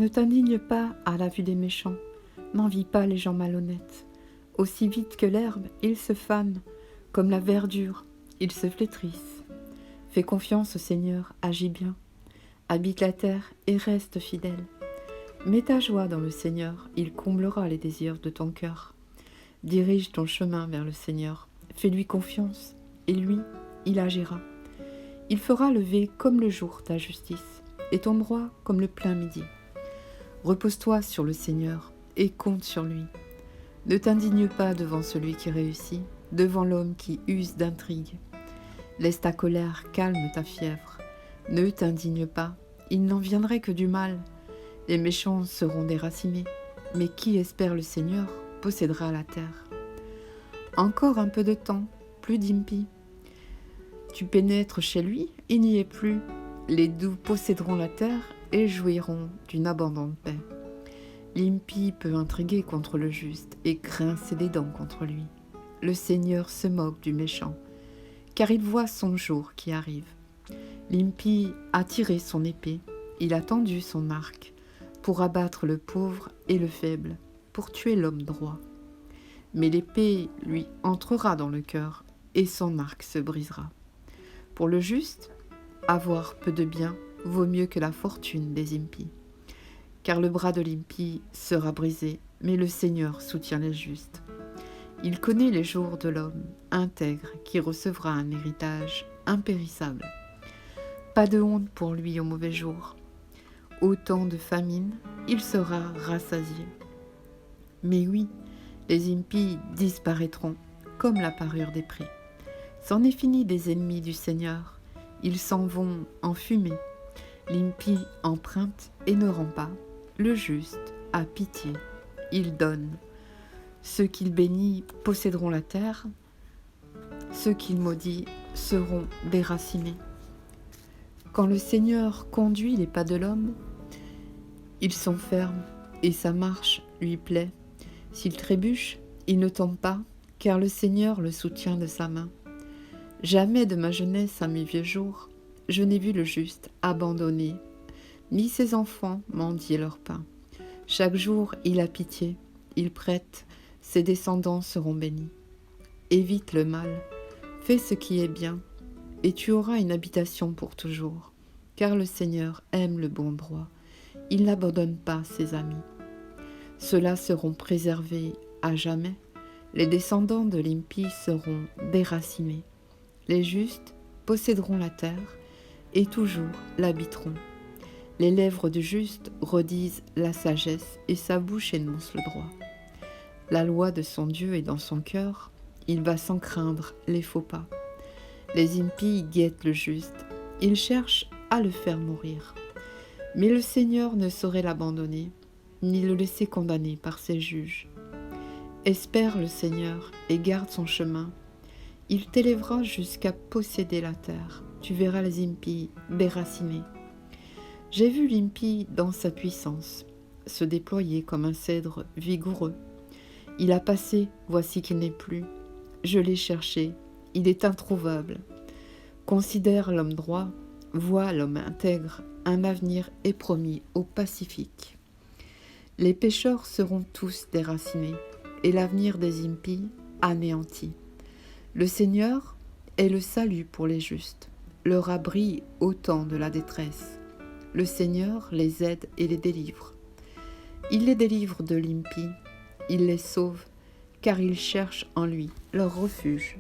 Ne t'indigne pas à la vue des méchants, n'envie pas les gens malhonnêtes. Aussi vite que l'herbe, ils se fanent, comme la verdure, ils se flétrissent. Fais confiance au Seigneur, agis bien. Habite la terre et reste fidèle. Mets ta joie dans le Seigneur, il comblera les désirs de ton cœur. Dirige ton chemin vers le Seigneur, fais-lui confiance, et lui, il agira. Il fera lever comme le jour ta justice, et ton droit comme le plein midi. Repose-toi sur le Seigneur, et compte sur lui. Ne t'indigne pas devant celui qui réussit, devant l'homme qui use d'intrigue. Laisse ta colère, calme ta fièvre. Ne t'indigne pas, il n'en viendrait que du mal. Les méchants seront déracinés, mais qui espère le Seigneur possédera la terre. Encore un peu de temps, plus d'impies. Tu pénètres chez lui, il n'y est plus. Les doux posséderont la terre et jouiront d'une abondante paix. L'impie peut intriguer contre le juste et grincer des dents contre lui. Le Seigneur se moque du méchant, car il voit son jour qui arrive. L'impie a tiré son épée, il a tendu son arc, pour abattre le pauvre et le faible, pour tuer l'homme droit. Mais l'épée lui entrera dans le cœur, et son arc se brisera. Pour le juste, avoir peu de bien vaut mieux que la fortune des impies. Car le bras de l'impie sera brisé, mais le Seigneur soutient les justes. Il connaît les jours de l'homme intègre qui recevra un héritage impérissable. Pas de honte pour lui au mauvais jour. Au temps de famine, il sera rassasié. Mais oui, les impies disparaîtront comme la parure des prés. C'en est fini des ennemis du Seigneur. Ils s'en vont en fumée. L'impie emprunte et ne rend pas. Le juste a pitié, il donne. Ceux qu'il bénit posséderont la terre. Ceux qu'il maudit seront déracinés. Quand le Seigneur conduit les pas de l'homme, ils sont fermes et sa marche lui plaît. S'il trébuche, il ne tombe pas, car le Seigneur le soutient de sa main. Jamais de ma jeunesse à mes vieux jours, je n'ai vu le juste abandonné, ni ses enfants mendier leur pain. Chaque jour, il a pitié, il prête, ses descendants seront bénis. Évite le mal, fais ce qui est bien, et tu auras une habitation pour toujours, car le Seigneur aime le bon droit, il n'abandonne pas ses amis. Ceux-là seront préservés à jamais, les descendants de l'impie seront déracinés. Les justes posséderont la terre et toujours l'habiteront. Les lèvres du juste redisent la sagesse et sa bouche énonce le droit. La loi de son Dieu est dans son cœur, il va sans craindre les faux pas. Les impies guettent le juste, ils cherchent à le faire mourir. Mais le Seigneur ne saurait l'abandonner, ni le laisser condamner par ses juges. Espère le Seigneur et garde son chemin. Il t'élèvera jusqu'à posséder la terre. Tu verras les impies déracinés. J'ai vu l'impie dans sa puissance, se déployer comme un cèdre vigoureux. Il a passé, voici qu'il n'est plus. Je l'ai cherché, il est introuvable. Considère l'homme droit, vois l'homme intègre, un avenir est promis au Pacifique. Les pécheurs seront tous déracinés, et l'avenir des impies anéanti. Le Seigneur est le salut pour les justes, leur abri au temps de la détresse. Le Seigneur les aide et les délivre. Il les délivre de l'impie, il les sauve, car ils cherchent en lui leur refuge.